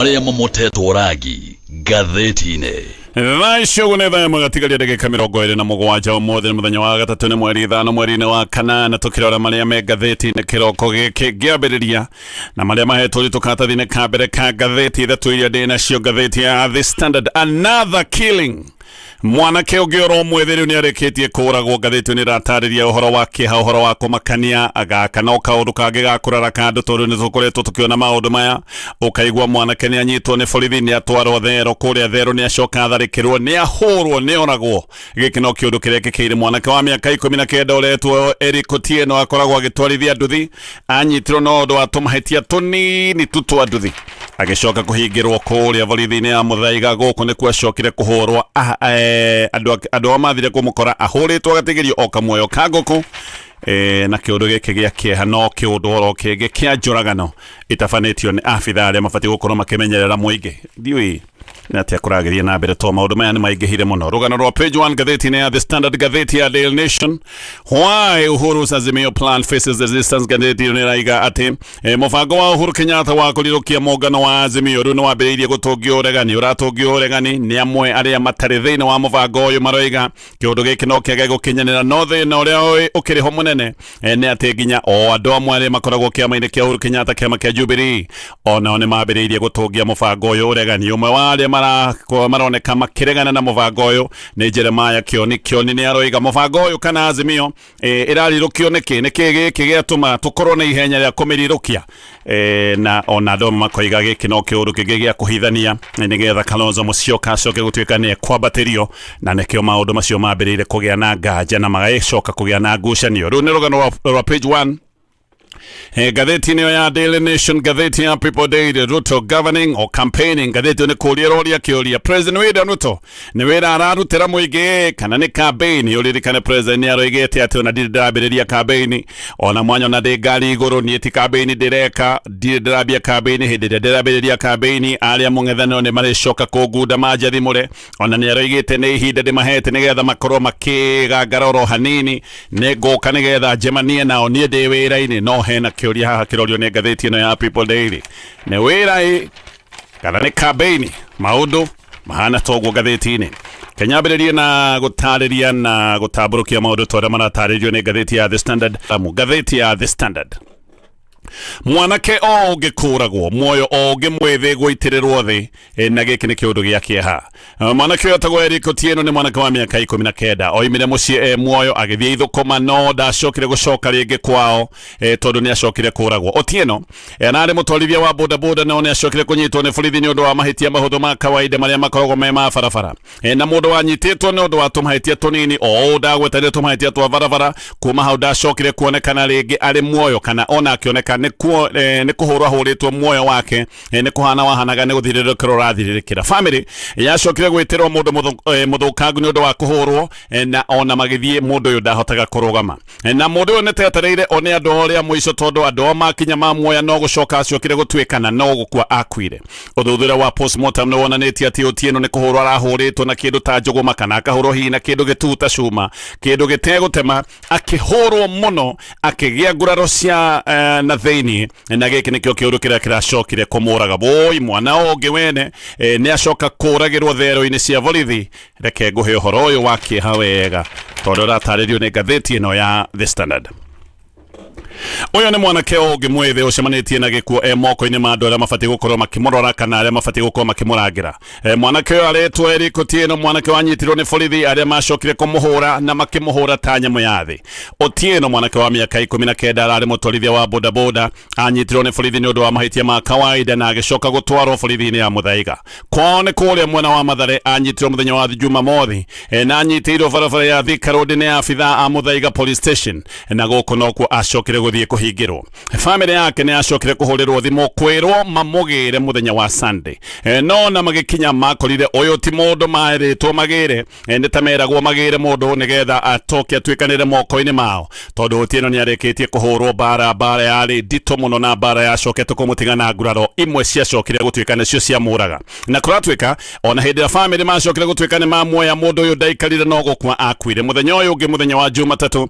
Maria momotetwo rangi ngathĩti-inĩ. Thaicũgũ nĩ thaa ĩmwe gatigaria ndagĩka 27 ũmũthĩ nĩ mũthenya wa gatatũ nĩ mweri 5 mweri-inĩ wa kanana tũkĩrora marĩa me ngathĩti-inĩ kĩroko gĩkĩ ngĩambĩrĩria na marĩa mahetwo ritũ karatathi-inĩ ka mbere ka ngathĩti ithatũ iria ndĩ nacio. Ngathĩti ya The Standard, another killing. Mwanake ũngĩ oro mwĩthĩ rĩu nĩarĩkĩtie kũragwo. Ngathĩti nĩratarĩria ũhoro wa kĩeha, ũhoro wa kũmakania, agaka no kaũndũ kangĩ ga kũrara kandũ tondũ nĩtũkoretwo tũkĩona maũndũ maya. Ũkaigua mwanake nĩanyitwo nĩ borithi nĩatwarwo thero, kũrĩa thero nĩacoka atharĩkĩrwo, nĩahũrwo, nĩoragwo. Gĩkĩ no kĩũndũ kĩrekĩkĩire mwanake wa mĩaka 19 ũretwo Eric Otieno akoragwo agĩtwarithia nduthi, anyitirwo no ũndũ wa tũmahĩtia tũnini tu twa nduthi, agĩcoka kũhingĩrwo kũrĩa borithi-inĩ ya Muthaiga. Gũkũ nĩkuo acokire kũhũrwo. Andũ mathire kũmũkora ahũrĩtwo agatigĩrio o kamuoyo ka ngũkũ. Na kĩũndũ gĩkĩ gĩa kĩeha no kĩũndũ oro kĩngĩ kĩa njũragano itabanĩtio nĩ abitha arĩa mabatiĩ gũkorwo makĩmenyerera mũingĩ. Ndiũĩ nĩatĩa kũragĩria na mbere, to maũndũ maya nĩmaingĩhire mũno. Rũgano rwa page 1 ngathĩti-inĩ ya The Standard, ngathĩti ya Daily Nation. Why Uhuru's Azimio plan faces resistance. Ngathĩti nĩraiga atĩ mũbango wa Uhuru Kenyatta wa kũrirũkia mũngano wa Azimio rĩu nĩwambĩrĩirie gũtũngio ũregani. Ũratũngio ũregani nĩ amwe arĩa matarĩ thĩinĩ wa mũbango ũyũ maroiga kĩũndũ gĩkĩ no kĩage gũkinyanĩra, no thĩna ũrĩa ũkĩrĩ ho mũnene nĩ atĩ nginya o andũ amwe arĩa makoragwo kĩama-inĩ kĩa Uhuru Kenyatta, kĩama kĩa Jubilee, onao nĩmambĩrĩirie gũtũngia mũbango ũyũ ũregani. Ũmwe wa arĩa maroneka makĩregana na mũbango ũyũ nĩ Jeremiah Kioni. Kioni nĩaroiga mũbango ũyũ kana Azimio ĩrarirũkio nĩkĩ gĩkĩ gĩatũma tũkorwo na ihenya rĩa kũmĩrirũkia. Na ona andũ makoiga gĩkĩ no kĩũndũ kĩngĩ gĩa kũhithania nĩgetha Kalonzo Musyoka acoke gũtuĩka nĩekwambatĩrio, na nĩkĩo maũndũ macio mambĩrĩire kũgĩa na nganja na magagĩcoka kũgĩa na ngucanio. Rĩu nĩ rũgano rwa page 1 ngathĩti-inĩ ya Daily Nation. Ngathĩti ya People Daily, Ruto governing or campaigning. Ngathĩti nĩ kũria roria kĩũria President William Ruto nĩ wĩra ararutĩra mũingĩ kana nĩ campaign. Ũririkane President nĩaroigĩte atĩ ona ndirĩ ndĩrambĩrĩria campaign, ona mwanya ona ndĩ ngari igũrũ, niĩ ti campaign ndĩreka, ndirĩ ndĩrambia campaign. Hĩndĩ ĩrĩa ndĩrambĩrĩria campaign arĩa mũng'ethanĩro nĩ marĩcoka kũngunda manjathimũre. Ona nĩaroigĩte nĩ ihinda ndĩmahete nĩgetha makorwo makĩgangara oro hanini, nĩngũka nĩgetha njemanie nao, niĩ ndĩ wĩra-inĩ. No hena kĩũria haha kĩrorio nĩ ngathĩti ĩno ya People Daily, nĩ wĩra kana nĩ campaign? Maũndũ mahana toguo ngathĩti-inĩ. Kenyambĩrĩrie na gũtarĩria na gũtambũrũkia maũndũ torĩa maratarĩrio nĩ ngathĩti ya The Standard. Ngathĩti ya The Standard, mwanake o ũngĩ kũragwo, muoyo o ũngĩ mwĩthĩ gũitĩrĩrwo thĩ, na gĩkĩ nĩ kĩũndũ gĩa kĩeha. Mwanake ũyũ etagwo Eric Otieno nĩ mwanake wa mĩaka 19, oimire mũciĩ muoyo agĩthiĩ ithũkũma, no ndacokire gũcoka rĩngĩ kwao tondũ nĩacokire kũragwo. Otieno arĩ mũtwarithia wa bodaboda, no nĩacokire kũnyitwo nĩ borithi nĩ ũndũ wa mahĩtia mahũthũ ma kawaida marĩa makoragwo me ma barabara, na mũndũ wanyitĩtwo nĩ ũndũ wa tũmahĩtia tũnini o ndagwetanire tũmahĩtia twa barabara. Kuma hau ndacokire kuonekana rĩngĩ arĩ muoyo, kana ona akĩoneka nĩ kũhũrwo ahũrĩtwo muoyo wake, nĩ kũhana wahanaga nĩ gũthirĩrĩkĩra ũrathirĩrĩkĩra. Family yacokire gwĩtĩrwo mũndũ mũthũkangu nĩ ũndũ wa kũhũrwo, na ona magĩthiĩ mũndũ ũyũ ndahotaga kũrũgama, na mũndũ ũyũ nĩtetereire one andũ arĩa mũico, tondũ andũ makinya mamuoya no gũcoka acokire gũtuĩkana no gũkua akuire. Ũthuthuria wa postmortem nĩwonanĩtie atĩ Otieno nĩ kũhũrwo arahũrĩtwo na kĩndũ ta njũgũma, kana akahũrwo hihi na kĩndũ gĩtuta cuma, kĩndũ gĩtegũtema, akĩhũrwo mũno, akĩgĩa nguraro cia na thĩinĩ, na gĩkĩ nĩkĩo kĩũndũ kĩrĩa kĩracokire kũmũraga. Boi mwana ũngĩ wene nĩacoka kũragĩrwo thero-inĩ cia borithi. Reke ngũhe ũhoro ũyũ wa kĩeha wega tondũ ũratarĩrio nĩ ngathĩti ĩno ya The Standard. Ũyũ nĩ mwanake ũngĩ mwĩthĩ ũcemanĩtie na gĩkuũ moko-inĩ ma andũ arĩa mabatiĩ gũkorwo makĩmũrora kana arĩa mabatiĩ gũkorwo makĩmũrangĩra. Mwanake ũyũ aretwo Eric Otieno, mwanake wanyitirwo nĩ borithi arĩa macokire kũmũhũra na makĩmũhũra ta nyamũ ya thĩ. Otieno mwanake wa mĩaka 19 ararĩ mũtwarithia wa bodaboda, anyitirwo nĩ borithi nĩ ũndũ wa mahĩtia ma kawaida na agĩcoka gũtwarwo borithi-inĩ ya Muthaiga. Kwao nĩ kũrĩa mwena wa Mathare, anyitirwo mũthenya wa Jumamothi, na anyitĩirwo barabara ya Thika Road nĩ abitha a Muthaiga Police Station, na gũkũ nokuo acokire gũthiĩ kũhingĩrwo. Family yake nĩ acokire kũhũrĩrwo thimũ kwĩrwo mamũgĩre mũthenya wa Sunday, no na magĩkinya makorire ũyũ ti mũndũ maĩrĩtwo magĩre, nĩ ta meragwo magĩre mũndũ nĩgetha atoke atuĩkanĩre moko-inĩ mao, tondũ Otieno nĩarĩkĩtie kũhũrwo bara yarĩ nditũ mũno, na bara yacokete kũmũtiga na nguraro imwe ciacokire gũtuĩka nĩcio ciamũraga. Na kũratuĩka ona hĩndĩ ya family macokire gũtuĩka nĩ mamuoya, mũndũ ũyũ ndaikarire no gũkua akuire. Mũthenya ũyũ ũngĩ, mũthenya wa Jumatatũ,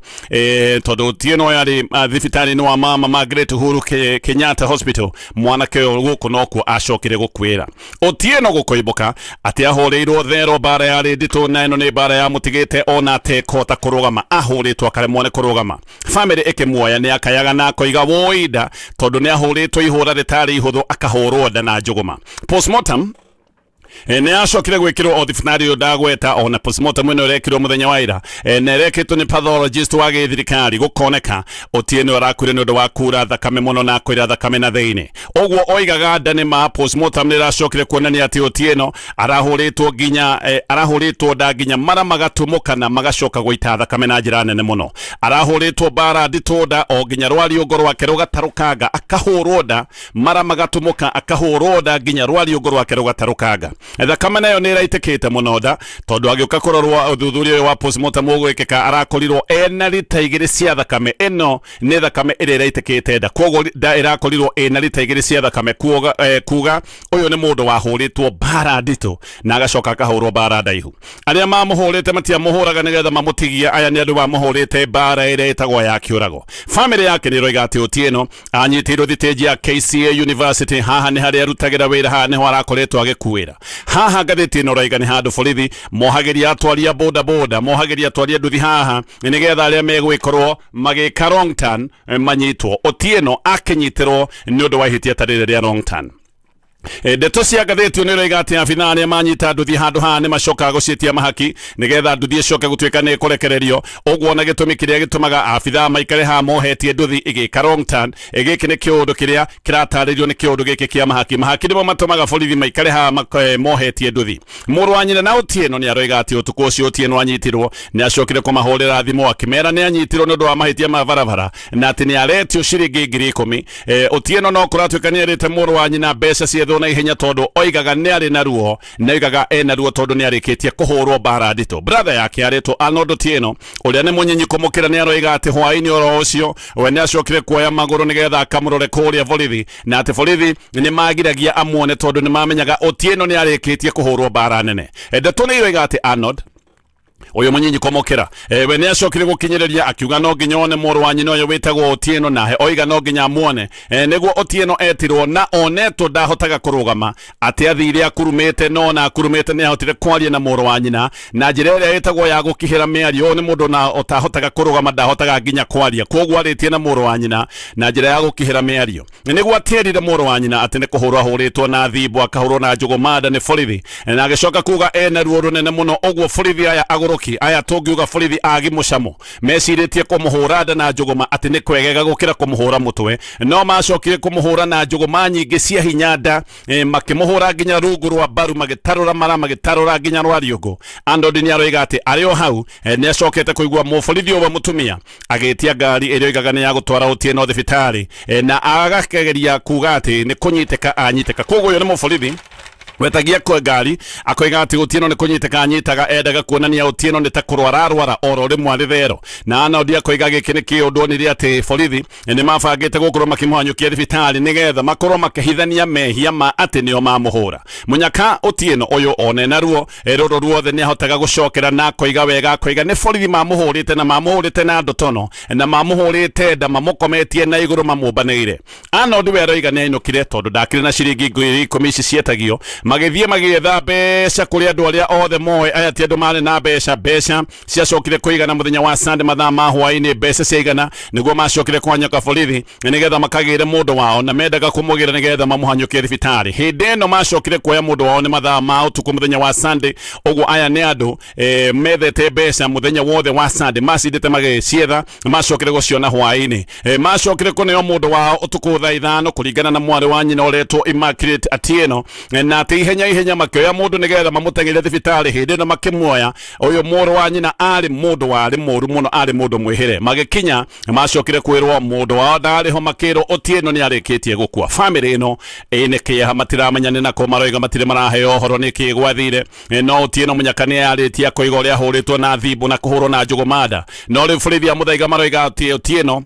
tondũ Otieno yarĩ thibitari ni wa mama Margaret Uhuru Kenyatta Hospital mwanake guku nokuo acokire gukwira Otieno gukoiboka ati ahoreirwo thero bara ya ndito na ino ni bara ya mutigite ona tekota kurugama ahoritwo akaremone kurugama family ikimuoya ni akayaga na koiga woida tondu ni ahoritwo ihura ritari ihuthu akahorwo nda na njuguma postmortem ne acokire gwikirwo othifinari ndagweta ona postmortem ino rekirwo muthenya wa ira ne rekitwo ni pathologist wa githirikari gukoneka Otieno arakwire ni undu wa kura thakame muno na kwira thakame na theini ogwo oigaga ndani ma postmortem ni racokire kuonania ati Otieno arahuritwo nda nginya mara magatumuka na magacoka gũita thakame na njira nene muno arahuritwo bara ndito nda o nginya rwariũngo rwake rugatarukanga akahurwo nda mara magatumuka akahurwo nda nginya rwariũngo rwake rugatarukanga thakame nayo ni raitikite muno nda tondu agiuka kurorwa uthuthuria wa postmortem ugwikika arakorirwo ena lita 2 cia thakame ino ni thakame iri raitikite nda koguo nda irakorirwo ena lita 2 cia thakame kuga uyu ni mundu wahuritwo bara ndito na agacoka akahurwo bara ndaihu aria mamuhurite matia muhuraga nigetha mamutigia aya ni andu mamuhurite bara ire itagwo ya kiurago family yake ni roiga ati Otieno anyitirwo thiteji ya KCA University haha ni haria arutagira wira haha niho arakoretwo agikuira haha ngathiti ino roiga ni handu borithi mohagiria atwaria boda boda mohagiria atwaria nduthi haha nigetha aria megwikorwo magika wrong turn manyitwo Otieno akinyitirwo ni undu wa ihitia tarire ria wrong turn ndeto cia ngathĩti nĩ roiga atĩ abithaa arĩa manyita nduthi handũ haha nĩ macokaga gũciĩtia mahaki nĩgetha nduthi ĩcoke gũtuĩka nĩ kũrekererio ũguo na gĩtũmi kĩrĩa gĩtũmaga abithaa maikare haha mohetie nduthi ĩgĩka wrong turn gĩkĩ nĩ kĩũndũ kĩrĩa kĩratarĩrio nĩ kĩũndũ gĩkĩ kĩa mahaki nĩmo matũmaga borithi maikare haha mohetie nduthi mũrũ wa nyina na Otieno nĩ aroiga atĩ ũtukũ ũcio Otieno anyitirwo nĩ acokire kũmahũrĩra thimũ akĩmera nĩ anyitirwo nĩ ũndũ wa mahĩtia ma barabara na atĩ nĩ aretio ciringi 10,000 Otieno no kũratuĩka nĩ erĩte mũrũ wa nyina mbeca cia na ihenya tondu oigaga ni ari na ruo na oigaga ena ruo tondu ni arikitie kuhurwo bara ndito brother yake aretwo Arnold Otieno uria ni munyenyi kumukira ni aroiga ati hwaini oro ucio we ni acokire kuoya maguru nigetha akamurore kuria borithi na ati borithi ni magiragia amuone tondu ni mamenyaga Otieno ni arikitie kuhurwo bara nene ndeto ni oiga ati Arnold uyu munyinyi komokera we ni acokire gukinyereria akiuga no nginya one mũrũ wa nyina uyu witagwo Otieno nahe oiga no nginya muone niguo Otieno etirwo na onetwo ndahotaga kurugama ati athire akurumite no na akurumite ni ahotire kwaria na mũrũ wa nyina na njira ĩrĩa ĩtagwo ya gukihira mĩario ni mũndũ na otahotaga kurugama ndahotaga nginya kwaria koguo aritie na mũrũ wa nyina na njira ya gukihira mĩario niguo atierire mũrũ wa nyina ati ni kuhurwo ahurĩtwo na thimbo akahurwo na njugumanda ni borithi na agicoka kuga ena ruo runene muno ũguo borithi aya agũrũki aya tungiuga borithi agi mucamo meciritie kumuhura nda na njuguma ati ni kwegega gukira kumuhura mutwe no macokire kumuhura na njuguma nyingi cia hinya nda makimuhura nginya rungu rwa baru magitarura mara magitarura nginya rwariũngo Arnold ni aroiga ati ario hau ni acokete kuigua mũborithi ũwe mutumia agetia ngari ĩrĩa oigaga ni ya gũtwara Otieno thibitari na agakegeria kuga ati ni kunyitĩka anyitĩka koguo uyu ni mũborithi wetagia kwa ngari akoiga ati Otieno ni kunyitĩka anyitaga endaga kuonania Otieno ni ta kurwararwara oro rimwe rithero na Arnold akoiga gĩkĩ nĩ kĩũndũ onire ati borithi ni mabangĩte gũkorwo makĩmũhanyũkia thibitari nigetha makorwo makĩhithania mehia ma ati nĩo mamũhũra munyaka Otieno ũyũ onena ruo rũrũ ruothe nĩ ahotaga gũcokera na akoiga wega akoiga nĩ borithi mamũhũrĩte na ndotono na mamũhũrĩte nda mamũkometie na igũrũ mamũmbanĩire Arnold we aroiga nĩ ainũkire tondu ndakĩrĩ na ciringi 10,000 ici cietagio magithie magietha mbeca kuri andu aria othe moe aya ti andu mari na mbeca ciacokire kuigana muthenya wa Sunday mathaa ma hwaini mbeca ciigana niguo macokire kwanyoka borithi nigetha makagire mundu wao na mendaga kumugira nigetha mamuhanyukie thibitari hindi ino macokire kuoya mundu wao ni mathaa ma utuku muthenya wa Sunday uguo aya ni andu methete mbeca muthenya wothe wa Sunday macindite magicietha macokire guciona hwaini macokire kuneo mundu wao utuku thaa 5 kuringana na mwari wa nyina uretwo Immaculate Atieno na ihenya makioya mundu nigetha mamutengere thibitari hindi na makimuoya uyu mũrũ wa nyina ari mundu wari mũru muno ari mundu mwihire magikinya macokire kwirwo mundu wao ndariho makirwo Otieno ni arikitie gukua family ino nĩkĩeha matiramenya nĩ nako maroiga matire maraheo ũhoro nĩkĩ gwathire no Otieno munyaka nĩ arĩtie koiga ũrĩa ahũrĩtwo na thimbu na kũhũrwo na njugumanda no rĩu borithi a mũthaiga maroiga ati Otieno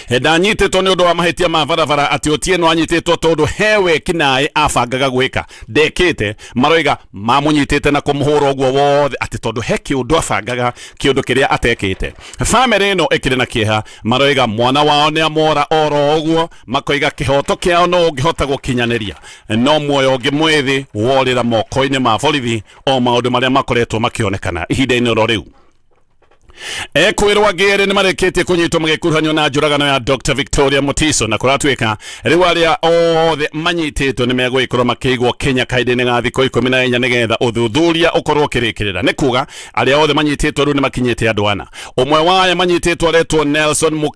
ndanyitĩtwo nĩ ũndũ wa mahĩtia ma barabara atĩ Otieno anyitĩtwo tondũ hewe kinaĩ abangaga gwĩka ndekĩte maroiga mamũnyitĩte na kũmũhũra ũguo wothe atĩ tondũ he kĩũndũ abangaga kĩũndũ kĩrĩa atekĩte. Famĩlĩ ĩno ĩkĩrĩ na kĩeha maroiga mwana wao nĩ amora oro ũguo makoiga kĩhoto kĩao no ũngĩhota gũkinyanĩria no muoyo ũngĩ mwĩthĩ worĩra moko-inĩ ma borithi o maũndũ marĩa makoretwo makĩonekana ihinda-inĩ oro rĩu. Ekwirwa ngĩrĩ nĩ marĩkĩtie kũnyitwo magĩkuruhanio na njũragano ya Dr. Victoria Mutiso na kũratuĩka rĩu arĩa othe manyitĩtwo nĩ megũgĩkorwo makĩigwo Kenya kahinda-inĩ ga thikũ 14 nĩgetha ũthuthuria ũkorwo ũkĩrĩkĩrĩra. Nĩ kuga arĩa othe manyitĩtwo rĩu nĩ makinyĩte andũ ana. Ũmwe wa aya manyitĩtwo aretwo Nelson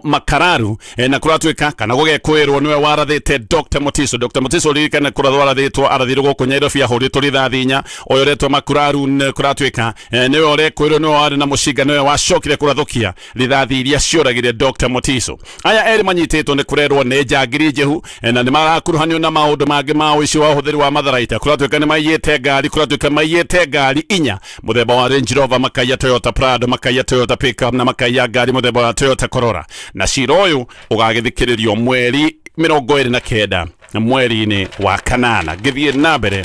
Makararu na kũratuĩka kana gũgekwĩrwo nĩwe warathĩte Dr. Mutiso. Dr. Mutiso ririkane kũrathwo arathĩtwo arathirwo gũkũ Nairobi ahũrĩtwo rithathi 4. Ũyũ aretwo Makararu kũratuĩka nĩwe ũrekwĩrwo nĩwe warĩ na mũcinga nĩwe wacokire kũrathũkia rithathi iria cioragire Dr. Mutiso. Aya erĩ manyitĩtwo nĩ kũrerwo nĩ njangiri njehu na nĩ marakuruhanio na maũndũ mangĩ ma ũici wa ũhũthĩri wa matharaita. Kũratuĩka nĩ maiyĩte ngari, kũratuĩka maiyĩte ngari 4 mũthemba wa Range Rover, makaiya Toyota Prado, makaiya Toyota Pickup na makaiya ngari mũthemba wa Toyota Corolla. Na cira ũyũ ũgagĩthikĩrĩrio mweri 29 mweri-inĩ wa kanana. Ngĩthiĩ na mbere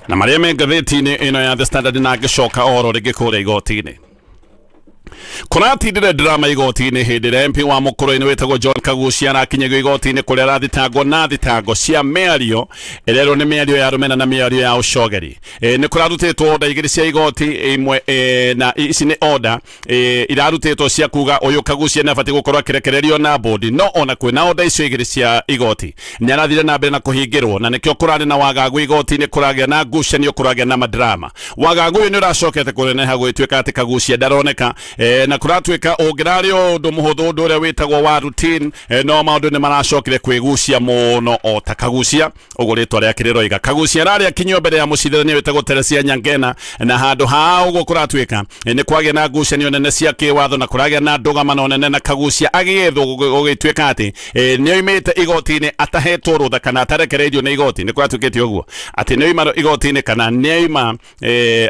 na marĩa me ngathĩti-inĩ ĩno ya The Standard na ngĩcoka oro rĩngĩ kũrĩa igoti-inĩ. Kũratindire drama igoti-inĩ hĩndĩ ĩrĩa MP wa mũkũrũ-inĩ wĩtagwo John Kagucia arakinyagio igoti-inĩ kũrĩa arathitangwo na thitango cia mĩario ĩrerwo nĩ mĩario ya rũmena na mĩario ya ũcogeri. Nĩ kũrarutĩtwo order igĩrĩ cia igoti imwe na ici nĩ order irarutĩtwo cia kuga ũyũ Kagucia nĩ abatiĩ gũkorwo akĩrekererio na bodi, no ona kwĩna order icio igĩrĩ cia igoti nĩ arathire na mbere na kũhingĩrwo, na nĩkĩo kũrarĩ na wagagu igoti-inĩ, kũragĩa na ngucanio, kũragĩa na madrama. Wagagu ũyũ nĩ ũracokete kũneneha gũgĩtuĩka atĩ Kagucia ndaroneka na kũratuĩka ũngĩrarĩ ũndũ mũhũthũ ũndũ ũrĩa wĩtagwo wa routine no maũndũ nĩ maracokire kwĩgucia mũno o ta Kagucia ũguo rĩtwa rĩake rĩroiga. Kagucia ararĩ akinyio mbere ya mũcirithania wĩtagwo Teresia Nyangena na handũ ha ũguo kũratuĩka nĩ kwagĩa na ngucanio nene cia kĩwatho na kũragĩa na ndũgamano nene na Kagucia agĩethwo gũgĩtuĩka atĩ nĩ oimĩte igoti-inĩ atahetwo rũtha kana atarekereirio nĩ igoti. Nĩ kũratuĩkĩte ũguo atĩ nĩ oima igoti-inĩ kana nĩ oima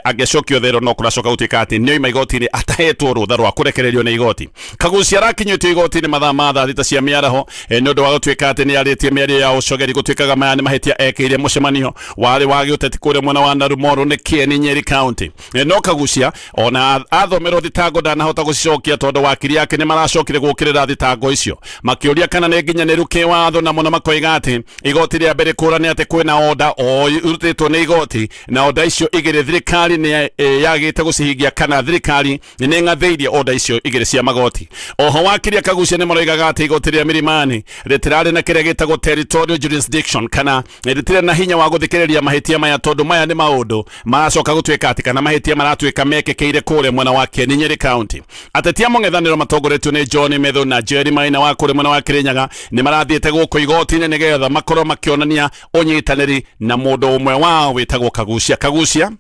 agĩcokio thero, no kũracoka gũtuĩka atĩ nĩ oima igoti-inĩ atahetwo rũtha rwa kũrekererio nĩ igoti. Kagucia arakinyĩtio igoti-inĩ mathaa ma thaa thita cia mĩaraho nĩ ũndũ wa gũtuĩka atĩ nĩ arĩtie mĩario ya ũcogeri, gũtuĩkaga maya nĩ mahĩtia ekĩire mũcemanio warĩ wa gĩũteti kũrĩa mwena wa Narumoru nĩ Kieni, Nyeri County. No Kagucia ona athomerwo thitango ndanahota gũcicokia tondũ wakiri yake nĩ maracokire gũkĩrĩra thitango icio makĩũria kana nĩ nginyanĩru kĩwatho, na mũno makoiga atĩ igoti rĩa mbere kũrania atĩ kwĩna order o irutĩtwo nĩ igoti na order icio igĩrĩ thirikari nĩ yagĩte gũcihingia kana thirikari nĩ ng'athĩirie order icio igĩrĩ cia magoti. Oho wakiria Kagucia nĩ maroigaga atĩ igoti rĩa Milimani rĩtirarĩ na kĩrĩa gĩtagwo territorial jurisdiction kana rĩtirĩ na hinya wa gũthikĩrĩria mahĩtia maya tondũ maya nĩ maũndũ maracoka gũtuĩka atĩ kana mahĩtia maratuĩka mekĩkĩire kũrĩa mwena wa Kieni, Nyeri County. Ateti a mũng'ethanĩro matongoretio nĩ John Methu na Jerry Maina wa kũrĩa mwena wa Kirinyaga nĩ marathiĩte gũkũ igoti-inĩ nĩgetha makorwo makĩonania ũnyitanĩri na mũndũ ũmwe wao wĩtagwo Kagucia.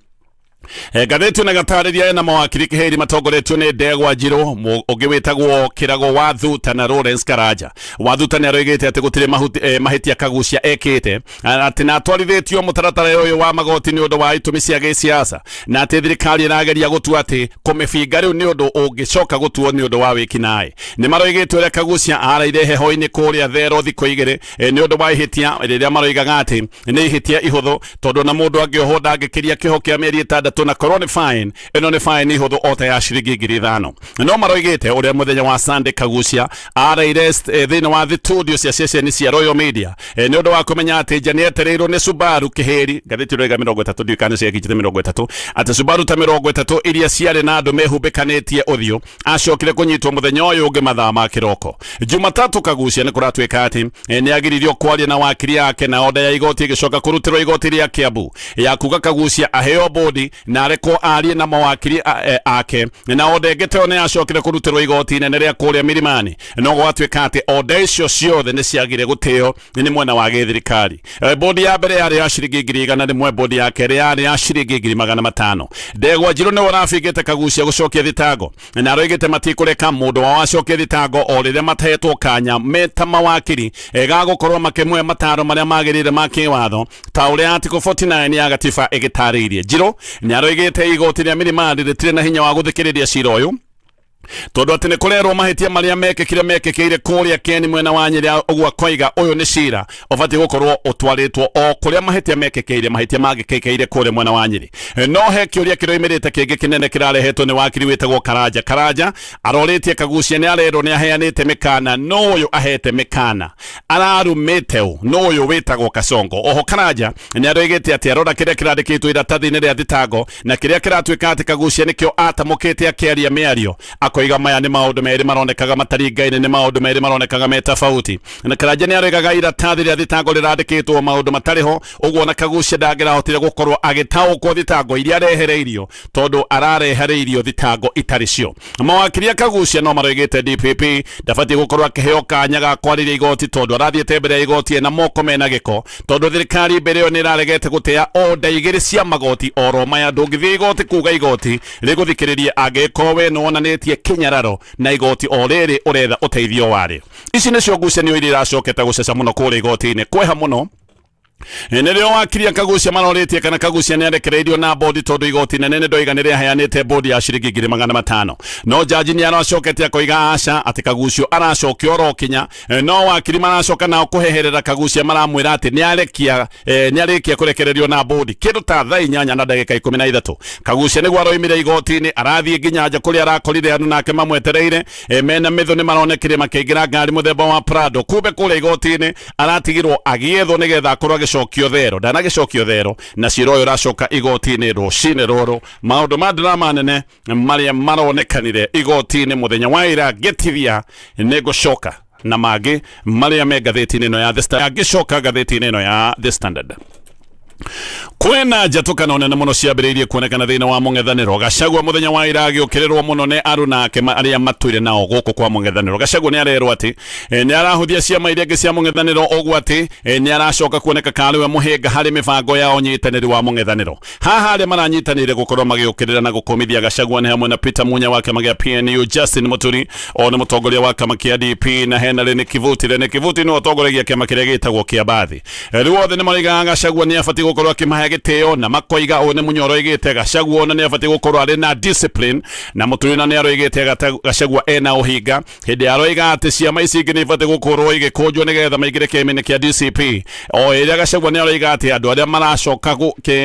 Ngathĩti na gatarĩria na mawakiri kĩhĩri matongoretio nĩ Ndegwa Njirũ, ũngĩ wĩtagwo Kĩrago Wathuta na Lawrence Karanja. Wathuta nĩ aroigĩte atĩ gũtirĩ mahĩtia Kagucia ekĩte, atĩ na atwarithĩtio mũtaratara ũyũ wa magoti nĩ ũndũ wa itũmi cia gĩsiasa, na atĩ thirikari ĩrageria gũtua atĩ kũmĩbinga rĩu nĩ ũndũ ũngĩcoka gũtuo nĩ ũndũ wa wĩkinaĩ. Nĩ maroigĩte ũrĩa Kagucia araire heho-inĩ kũrĩa thero thikũ igĩrĩ nĩ ũndũ wa ihĩtia rĩrĩa maroigaga atĩ nĩ ihĩtia ihũthũ tondũ na mũndũ angĩohwo ndangĩkĩria kĩoho kĩa mĩeri 6 na korone fine ino ni fine ihuthu ota ya ciringi 5,000. No maroigite uria muthenya wa Sunday Kagucia araire thĩinĩ wa studio cia ceceni cia Royal Media ni undu wa kumenya ati njani etereirwo ni Subaru kiheri ngathĩti rwega 30 ndikane cia kichite 30 ati Subaru ta 30 iria ciarĩ na andu mehumbikanĩtie uthio acokire kunyitwo muthenya ũyũ ũngĩ mathaa ma kiroko. Jumatatu Kagucia ni kuratuĩka ati ni agiririo kwaria na wakiri yake na oda ya igoti igicoka kurutirwo igoti ria Kiambu ya kuga Kagucia aheo bodi na areko arie na mawakiri ake na oda ĩngĩ ne acokire kurutirwo igoti inene ria kũrĩa Milimani. No gwatuĩka ati oda icio ciothe ni ciagire gũtĩo ni mwena wa gĩthirikari. Bodi ya mbere yarĩ ya ciringi 100 nimwe, bodi ya kerĩ yarĩ ya ciringi 500. Ndegwa Njirũ nĩ warabingĩte Kagucia gũcokia thitango na aroigĩte matikũreka mũndũ wao acokie thitango o rĩrĩa matehetwo kanya meta mawakiri gagũkorwo makĩmwe mataro marĩa magĩrĩire ma kĩwatho ta ũrĩa article 49 ya gatiba ĩgĩtarĩirie. Njirũ nĩ aroigĩte igoti rĩa Milimani rĩtirĩ na hinya wa gũthikĩrĩria cira ũyũ tondu ati ni kurerwo mahitia maria mekekire kuria Keni mwena wa Nyeri ogwa koiga uyu ni cira ubati gukorwo utwaritwo o kuria mahitia mekekire mahitia magikekeire kuria mwena wa Nyeri. No he kiuria kiroimirite kingi kinene kirarehetwo ni wakiri witagwo Karanja aroritie Kagucia ni arerwo ni aheanite mikana no uyu ahete mikana ararumite no uyu witagwo Kasongo. Oho Karanja ni aroigite ati arora kiria kirandikitwo iratathi-ini ria thitango na kiria kiratwika ati Kagucia nikio atamukite akiaria miario koiga maya ni maundu meri maronekaga mataringaine ni maundu meri maronekaga me tofauti na Karanja ni aregaga iratathi ria thitango rirandikitwo maundu matariho uguo na Kagucia ndangirahotire gukorwo agitaukwo thitango iria arehereirio tondu ararehereirio thitango itaricio. Mawakiri Kagucia no maroigite DPP ndabati gukorwo akiheo kanya ga kwariria igoti tondu arathiete mbere ya igoti na moko mena giko tondu thirikari mbere yo ni iraregete gutea oda igiri cia magoti oro maya ndungithie igoti kuga igoti riguthikiriria angikowe no wonanitie kinyararo na igoti o riri uretha uteithio wari. Ici nicio ngucanio iria iracokete guceca muno kuri igoti-ini kweha muno nirio wakiri Kagucia maroritie kana Kagucia ni arekereirio na bodi tondu igoti nene ndoiga ni riaheanite bodi ya ciringi 500,000 no jaji ni aracokete akoiga aca ati Kagucia aracokio oro kinya no wakiri maracoka nao kuheherera Kagucia maramwira ati ni arikia kurekererio na bodi kindu ta thaa 8 na ndagika 13 Kagucia niguo aroimire igoti-ini arathie nginya nja kuria arakorire andu nake mamwetereire mena mitho ni maronekire makeingira ngari muthemba wa Prado kumbe kuria igoti-ini aratigirwo agiethwo nigetha akorwo agicokio thero ndanagicokio thero na cira uyu racoka igoti-ini rucini ruru maundu ma drama nene maria maronekanire igoti-ini muthenya wa ira getithia ni gucoka na mangi maria me ngatheti-ini ino ya The Standard agicoka ngatheti-ini ino ya The Standard. Kwena njatũkano nene muno ciambĩrĩirie kuonekana thĩinĩ wa mũng'ethanĩro. Gachagua muthenya wa ira agĩũkĩrĩrwo muno nĩ aruna ake arĩa matũire nao gũkũ kwa mũng'ethanĩro. Gachagua nĩ arerwo atĩ nĩ arahũthia ciama iria ingĩ cia mũng'ethanĩro ũguo atĩ nĩ aracoka kuoneka karĩ we mũhĩnga harĩ mĩbango ya ũnyitanĩri wa mũng'ethanĩro. Haha arĩa maranyitanĩire gũkorwo magĩũkĩrĩra na gũkũmithia Gachagua nĩ hamwe na Peter Munya wa kĩama gĩa PNU, Justin Muturi o nĩ mũtongoria wa kĩama kĩa DP na hena Rene Kivuti. Rene Kivuti nĩ ũtongoragia kĩama kĩrĩa gĩtagwo kĩa Mbathi. Rĩu othe nĩ maraigaga Gachagua nĩ abatiĩ gũkorwo akĩmahe gĩtĩo na makoiga one Munya oigĩte Gachagua ona nĩ abatiĩ gũkorwo arĩ na discipline na Muturi na nĩ aroigĩte Gachagua ena ũhinga hĩndĩ aroiga atĩ ciama ici ingĩ nĩ ibatiĩ gũkorwo igĩkũnjwo nĩgetha maingĩre kĩama-inĩ kĩa DCP. O ĩrĩa Gachagua nĩ aroiga atĩ andũ arĩa maracoka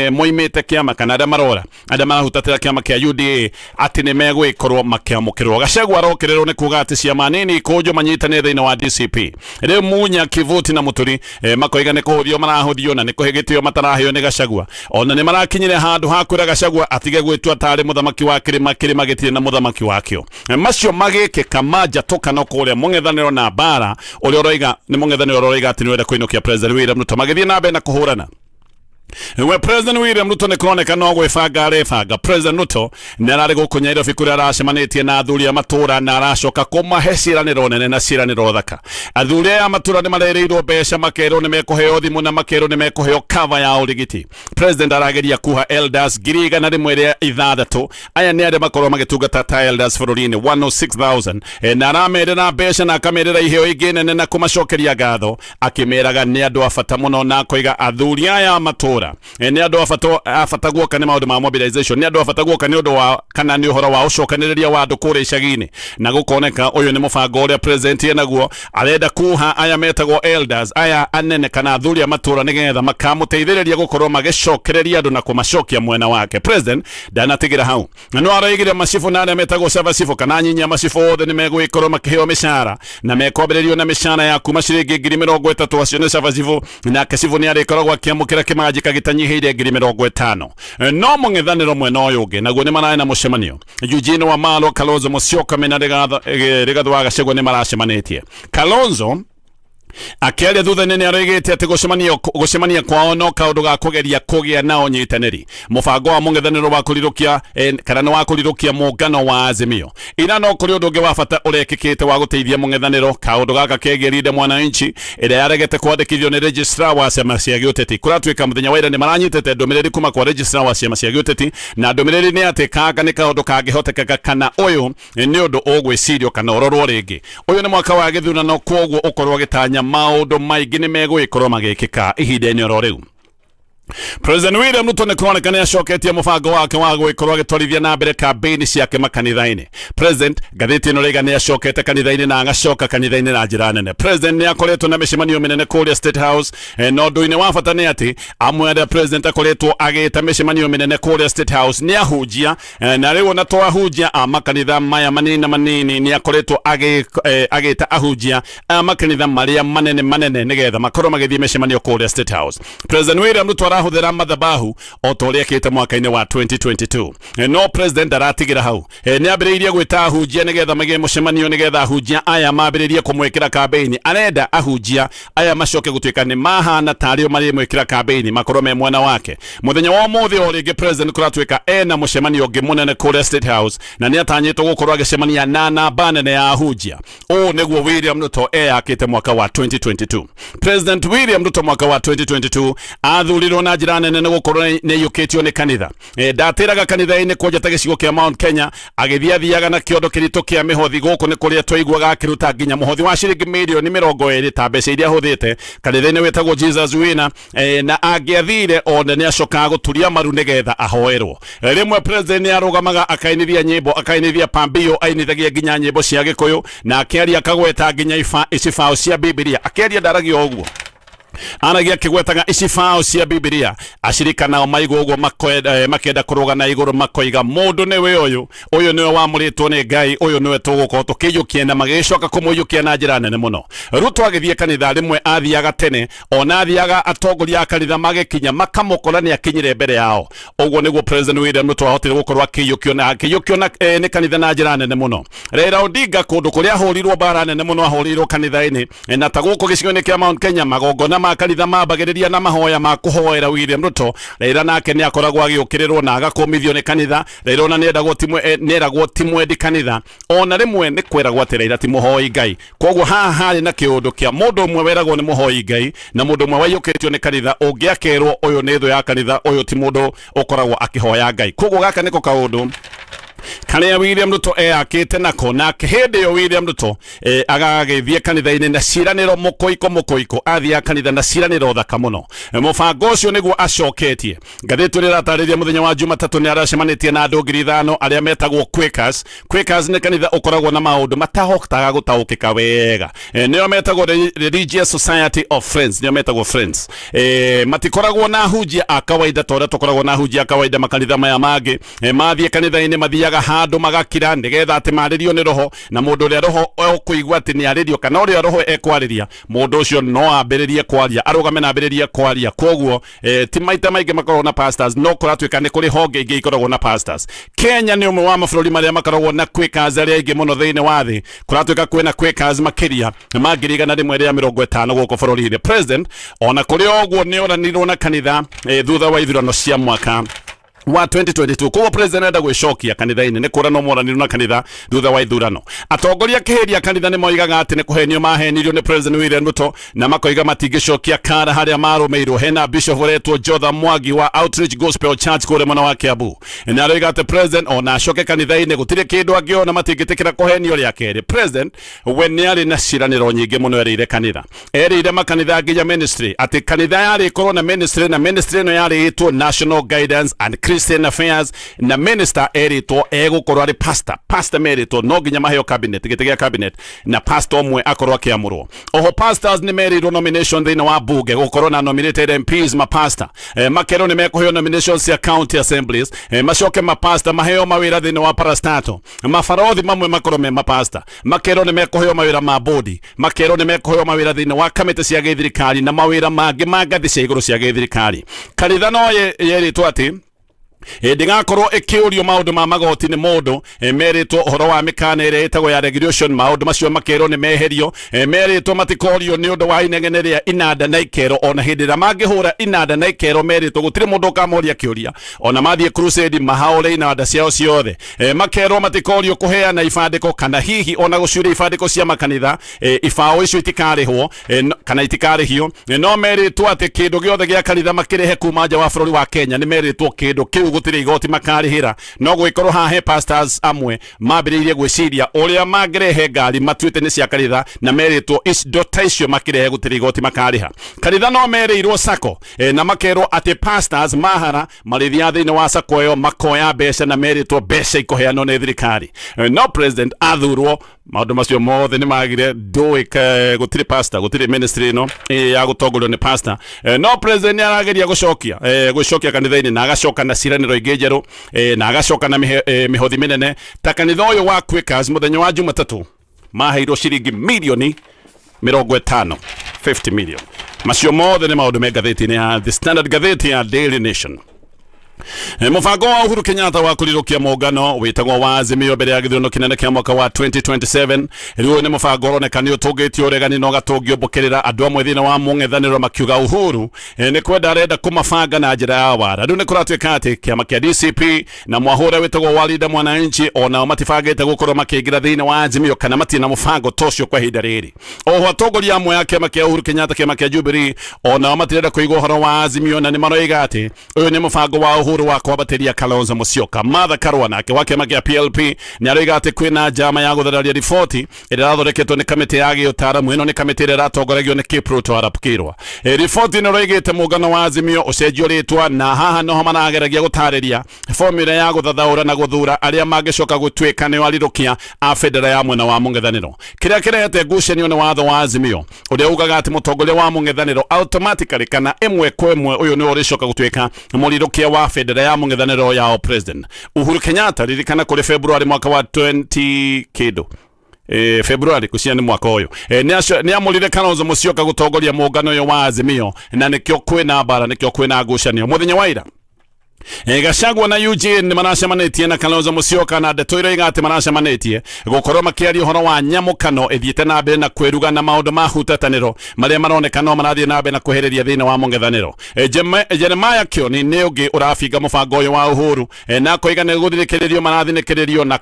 moimĩte kĩama kana arĩa marora arĩa marahutatĩra kĩama kĩa UDA atĩ nĩ megwĩkorwo makĩamũkĩrwo. Gachagua arokererwo nĩ kuga atĩ ciama nini ikũnjwo manyitanĩre thĩinĩ wa DCP. Rĩu Munya, Kivuti na Muturi makoiga nĩ kũhũthio marahũthio na nĩ kũhe gĩtĩo mataraheo nĩ Gachagua. Ona nĩ marakinyire handũ ha kwĩra Gachagua atige gwĩtua tarĩ mũthamaki wa kĩrĩma gĩtirĩ na mũthamaki wakĩo. Macio magĩkĩka manjatũkano kũrĩa mũng'ethanĩro na mbara ũrĩa ũroiga nĩ mũng'ethanĩro ũroiga atĩ nĩ wenda kũinũkia President William Ruto magĩthiĩ na mbere na kũhũrana. We President William Ruto nĩ kũroneka no gwĩbanga arebanga. President Ruto nĩ ararĩ gũkũ Nairobi kũrĩa aracemanĩtie na athuri a matũra na aracoka kũmahe ciĩranĩro nene na ciĩranĩro thaka. Athuri a matũra nĩ marereirwo mbeca makerwo nĩ mekũheo thimũ na makerwo nĩ mekũheo cover ya ũrigiti. President arageria kuha elders 106,000 aya nĩ arĩa makorwo magĩtungata ta elders bũrũri-inĩ 106,000 na aramerera mbeca na akamerera iheo ingĩ nene na kũmacokeria ngatho akĩmeraga nĩ andũ a bata mũno na koiga athuri aya matũra nĩ andũ a bata guoka nĩ maũndũ ma mobilization nĩ andũ a bata guoka nĩ ũndũ wa kana nĩ ũhoro wa ũcokanĩrĩria wa andũ kũrĩa icagi-inĩ na gũkoneka ũyũ nĩ mũbango ũrĩa president enaguo arenda kuha aya metagwo elders aya anene kana athuri a matũra nĩgetha makamũteithĩrĩria gũkorwo magĩcokereria andũ na kũmacokia mwena wake. President ndanatigĩra hau na no aroigire macibu na arĩa metagwo cibũ kana nyinya macibu othe nĩ megũgĩkorwo makĩheo mĩcara na mekwambĩrĩrio na mĩcara ya kuma ciringi 30,000 acio nĩ cibũ nake cibũ nĩ arĩkoragwo akĩamũkĩra kĩmanjĩ gĩtanyihiire 50,000. No mũng'ethanĩro mwena ũyũ ũngĩ naguo nĩ mararĩ na mũcemanio. Eugene Wamalwa, Kalonzo Musyoka mena Rigathi wa Gachagua nĩ maracemanĩtie. Kalonzo akĩaria thutha-inĩ nĩ aroigĩte atĩ gũcemania kwao no kaũndũ ga kũgeria kũgĩa na ũnyitanĩri. Mũbango wa mũng'ethanĩro wa kũrirũkia kana nĩ wa kũrirũkia mũngano wa Azimio. Ina no kũrĩ ũndũ ũngĩ wa bata ũrekĩkĩte wa gũteithia mũng'ethanĩro. Kaũndũ gaka kegiĩ Linda Mwananchi ĩrĩa yaregete kwandĩkithio nĩ registrar wa ciama cia gĩũteti. Kũratuĩka mũthenya wa ira nĩ maranyitĩte ndũmĩrĩri kuma kwa registrar wa ciama cia gĩũteti na ndũmĩrĩri nĩ atĩ kanga nĩ kaũndũ kangĩhotekeka kana ũyũ nĩ ũndũ ũgwĩcirio kana ũrorwo rĩngĩ. Ũyũ nĩ mwaka wa gĩthurano kwoguo ũkorwo gĩtanya maũndũ maingĩ nĩ megwĩkorwo magĩkĩka ihinda-inĩ oro rĩu. President William Ruto nĩ kũroneka nĩ acoketie mũbango wake wa gũgĩkorwo agĩtwarithia na mbere kambĩini ciake makanitha-inĩ. President ngathĩti ĩno rĩga nĩ acokete kanitha-inĩ na agacoka kanitha-inĩ na njĩra nene. President nĩ akoretwo na mĩcemanio mĩnene kũrĩa State House, na ũndũ-inĩ wa bata nĩ atĩ amwe arĩa president akoretwo agĩta mĩcemanio mĩnene kũrĩa State House nĩ ahunjia, na rĩu ona to ahunjia a makanitha maya manini manini, nĩ akoretwo agĩta ahunjia a makanitha marĩa manene nĩgetha makorwo magĩthiĩ mĩcemanio kũrĩa State House. President William Ruto arahũthĩra madhabahu o ta ũrĩa ekĩte mwaka-inĩ wa 2022. No president aratigĩra hau, nĩ ambĩrĩirie gwĩta ahunjia nĩgetha magĩe mũcemanio nĩgetha ahunjia aya mambĩrĩrie kũmwĩkĩra kambĩini. Arenda ahunjia aya macoke gũtuĩka nĩ mahana tarĩo marĩmwĩkĩra kambĩini, makorwo me mwena wake. Mũthenya wa ũmũthĩ o rĩngĩ president kũratuĩka ena mũcemanio ũngĩ mũnene kũrĩa State House, na nĩ atanyĩtwo gũkorwo agĩcemania na namba nene ya ahunjia. Ũũ nĩguo William Ruto eyakĩte mwaka wa 2022. President William Ruto mwaka wa 2022 athurirwo na njĩra nene nĩ gũkorwo nĩ yũkĩtio nĩ kanitha. Ndatĩraga kanitha-inĩ kwonjeta gĩcigo kĩa Mount Kenya, agĩthiathiaga na kĩondo kĩritũ kĩa mĩhothi. Gũkũ nĩ kũrĩa twaiguaga akĩruta nginya mũhothi wa ciringi mirioni 20 ta mbeca iria ahũthĩte kanitha-inĩ wĩtagwo Jesus Winner, na angĩathire ona nĩ acokaga gũturia maru nĩgetha ahoerwo. Rĩmwe president nĩ arũgamaga akainithia nyĩmbo, akainithia pambio, ainithagia nginya nyĩmbo cia Gĩkũyũ, na akĩaria akagweta nginya icibao cia Biblia. Akĩaria ndaragia ũguo, anagia kĩgwetaga icibao cia Biblia. Acirika nao maigwo ũguo makenda kũrũga na igũrũ makoiga mũndũ nĩwe ũyũ nĩwe wamũrĩtwo nĩ Ngai, ũyũ nĩwe tũgũkorwo tũkĩiyũkia, na magĩcoka kũmũiyũkia na njĩra nene mũno. Ruto agĩthiĩ kanitha rĩmwe athiaga tene, ona athiaga atongoria a kanitha magĩkinya makamũkora nĩ akinyire mbere yao. Ũguo nĩguo President William Ruto ahotire gũkorwo akĩiyũkio nĩ kanitha na njĩra nene mũno. Raila Odinga kũndũ kũrĩa ahũrirwo mbara nene mũno ahũrirwo kanitha-inĩ, na ta gũkũ gĩcigo-inĩ kĩa Mount Kenya magongona ma kanitha mambagĩrĩria na mahoya ma kũhoera William Ruto. Raila nake nĩ akoragwo agĩũkĩrĩrwo na agakũmithio nĩ kanitha. Raila ona nĩeragwo ti mwendi kanitha, ona rĩmwe nĩ kwĩragwo atĩ Raila ti mũhoi Ngai. Koguo haha harĩ na kĩũndũ kĩa mũndũ ũmwe weragwo nĩ mũhoi Ngai na mũndũ ũmwe waiyũkĩtio nĩ kanitha, ũngĩ akerwo ũyũ nĩ thũ ya kanitha, ũyũ ti mũndũ ũkoragwo akĩhoya Ngai. Koguo gaka nĩko kaũndũ karĩa William Ruto eyakĩte nako. Nake hĩndĩ ĩyo William Ruto agagĩthiĩ kanitha-inĩ na ciĩranĩro mũkũiko, athiaga kanitha na ciĩranĩro thaka mũno. Mũbango ũcio nĩguo acoketie. Ngathĩti ĩrĩa ĩratarĩria mũthenya wa Jumatatũ nĩ aracemanĩtie na andũ 5,000 arĩa metagwo Quakers. Quakers nĩ kanitha ũkoragwo na maũndũ matahotaga gũtaũkĩka wega. Nĩo metagwo Religious Society of Friends, nĩo metagwo Friends. Matikoragwo na hunjia a kawaida ta ũrĩa tũkoragwo na hunjia a kawaida makanitha maya mangĩ. Mathiĩ kanitha-inĩ mathiaga handũ magakira nĩgetha atĩ marĩrio nĩ roho, na mũndũ ũrĩa roho ũkũigua atĩ nĩ arĩrio kana ũrĩa roho ekwarĩria, mũndũ ũcio no ambĩrĩrie kwaria, arũgame na ambĩrĩrie kwaria. Koguo ti maita maingĩ makoragwo na pastors, no kũratuĩka nĩ kũrĩ honge ingĩ ikoragwo na pastors. Kenya nĩ ũmwe wa mabũrũri marĩa makoragwo na Quakers arĩa aingĩ mũno thĩinĩ wa thĩ. Kũratuĩka kwĩna Quakers makĩria ma 150 gũkũ bũrũri-inĩ. President ona kũrĩ ũguo nĩ oranirwo na kanitha thutha wa ithurano cia mwaka wa 2022. Koguo president enda gwĩcokia kanitha-inĩ, nĩ kũrana moranirwo na kanitha thutha wa ithurano. Atongoria kĩhĩria kanitha nĩ moigaga atĩ nĩ kũhenio mahenirio nĩ President William Ruto, na makoiga matingĩcokia kara harĩa marũmĩirwo. Hena bishop ũretwo Jotham Mwangi wa Outreach Gospel Church kũrĩa mwena wa Kiambu, na aroiga atĩ president ona acoke kanitha-inĩ gũtirĩ kĩndũ angĩona matingĩtĩkĩra kũhenio rĩa kerĩ. President we nĩ arĩ na ciĩranĩro nyingĩ mũno erĩire kanitha, erĩire makanitha nginya ministry atĩ kanitha yarĩkorwo na ministry, na ministry ĩno yarĩtwo National Guidance and Christian Affairs, na minister erĩtwo egũkorwo arĩ pastor merĩtwo no nginya maheo cabinet, gĩtĩ gĩa cabinet, na pastor ũmwe akorwo akĩamũrwo. Oho pastors nĩ merĩtwo nomination thĩinĩ wa bunge, gũkorwo na nominated MPs mapasta, makerwo nĩ mekũheo nominations cia county assemblies, macoke mapasta maheo mawĩra thĩinĩ wa parastato, mabarothi mamwe makorwo me mapasta, makerwo nĩ mekũheo mawĩra ma bodi, makerwo nĩ mekũheo mawĩra thĩinĩ wa kamĩtĩ cia gĩthirikari na mawĩra mangĩ ma ngathĩ cia igũrũ cia gĩthirikari. Kanitha no yerĩtwo atĩ ndĩgakorwo ĩkĩũrio maũndũ ma magoti nĩ mũndũ, merĩtwo ũhoro wa mĩkana ĩrĩa ĩtagwo ya regulation, maũndũ macio makerwo nĩ meherio, merĩtwo matikorio nĩ ũndũ wa inegene rĩa inanda na ikero. Ona hĩndĩ ĩrĩa mangĩhũra inanda na ikero merĩtwo gũtirĩ mũndũ ũkamoria kĩũria, ona mathiĩ crusade mahaũre inanda ciao ciothe. Makerwo matikorio kũheana ibandĩko kana hihi ona gũcuria ibandĩko cia makanitha, ibaũ icio itikarĩhwo kana itikarĩhio. No merĩtwo atĩ kĩndũ gĩothe gĩa kanitha makĩrehe kuma nja wa bũrũri wa Kenya, nĩ merĩtwo kĩndũ kĩu riu gutire igoti makarihira no gwikorwo hahe pastors amwe mambiririe gwiciria uria mangirehe ngari matuite ni cia kanitha na meritwo dota icio makirehe gutire igoti makariha kanitha no merirwo sako na makerwo ati pastors mahara marithia thiini wa sako yo makoya mbeca na meritwo mbeca ikoheanwo ni thirikari no president athurwo maundu macio mothe ni magire nduika gutire pastor gutire ministry no ya gutongorio ni pastor no president ni arageria gucokia kanitha-ini na agacoka na ciraniro ingi njeru na agacoka na mihothi minene ta kanitha uyu wa Quakers muthenya wa Jumatatu maheirwo ciringi milioni 50 million macio mothe ni maundu me ngatheti-ini ya The Standard gatheti ya Daily Nation. Mubango wa Uhuru Kenyatta wa kurirukia muungano witagwo wa Azimio mbere ya githurano kinene kia mwaka wa 2027 riu ni mubango uronekani utungitio uregani no gatungio mbukirira andu amwe thina wa mung'ethaniro makiuga Uhuru ni kwenda arenda kumabanga na njira ya wara riu ni kuratuika ati kiama kia DCP na mwahura witagwo wa Linda Mwananchi ona matifangite gukorwo makiingira thina wa Azimio kana matina mubango tocio kwa ihinda riri oho atongoria amwe ya kiama kia Uhuru Kenyatta kiama kia Jubilee ona matirenda kuigwa uhoro wa Azimio na ni maroiga ati uyu ni mubango wa Uhuru wa kwambateria Kalonzo Musyoka. Martha Karua nake wa kiama kia PLP ni aroiga ati kwina njama ya guthararia riboti ira rathondeketwo ni kamiti ya giutaramu ino ni kamiti ira ratongoragio ni Kipruto Arap Kirwa. Riboti ni roigite muungano wa Azimio ucenjio ritwa na haha noho marageragia gutariria formula ya guthathaura na guthura aria mangicoka gutwika ni warirukia a federa ya mwena wa mung'ethaniro kiria kirete ngucanio ni watho wa Azimio uria ugaga ati mutongoria wa mung'ethaniro automatically kana imwe kwa imwe uyu ni uricoka gutwika murirukia wa federa ya mung'ethaniro ya president Uhuru Kenyatta ririkana kuri February mwaka wa 20 kido February kucia ni mwaka uyu ni amurire Kalonzo Musyoka gutongoria muungano yo wa Azimio na nikyo kwina bara nikyo kwina ngucanio muthenya wa ira Gachagua na Eugene maracemanitie na Kalonzo Musyoka na ndeto iroiga ati maracemanitie gukorwo makiaria uhoro wa nyamukano ithiite na mbere na kwiruga na maundu ma hutataniro maria maronekana marathie na mbere na kuhereria thina wa mung'ethaniro Jeremiah Kioni ni ungi urafinga mubango uyu wa Uhuru na koiga ni guthirikirio marathinikirio na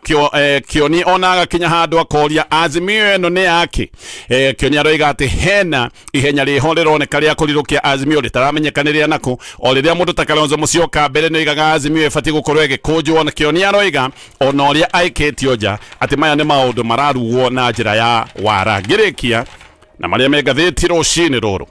Kioni ona agakinya handu akoria Azimio eno ni yake Kioni aroiga ati hena ihenya riho rironeka ria kurirukia Azimio ritaramenyekaniria naku o riria mundu ta Kalonzo Musyoka mbere no igaga Azimio ifati gukorwo igikunjwo na Kioni aroiga ona uria aiketio nja ati maya ni maundu mararuo na njira ya wara ngirikia na maria me ngatheti rucini ruru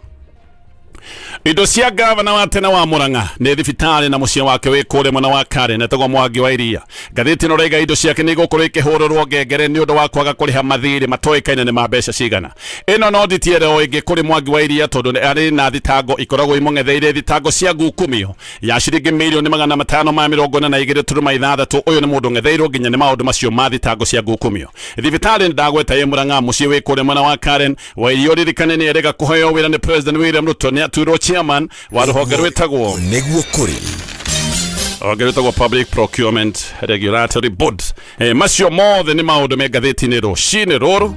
indo cia gavana wa tena wa Murang'a ni thibitari na mucie wake wi kure mwena wa Karen etagwo Mwangi wa Iria ngatheti no raiga indo ciake ni gukorwo ikihururwo ngengere ni undu wa kwaga kuriha mathiri matoikaine ni mabesha cigana ino no nditiere o ingi kuri Mwangi wa Iria tondu ari na thitango ikoragwo imung'etheire thitango cia ngukumio ya ciringi milioni 542.6 uyu ni mundu ng'etheirwo nginya ni maundu macio ma thitango cia ngukumio thibitari ndagweta ye Murang'a mucie wi kure mwena wa Karen wa Iria ririkane ni erega kuheo wira ni President William Ruto ni atwirwo chairman wa ruhonge rwitagwo niguo kuri ogeretagwo Public Procurement Regulatory Board macio mothe ni maundu me ngatheti-ini rucini ruru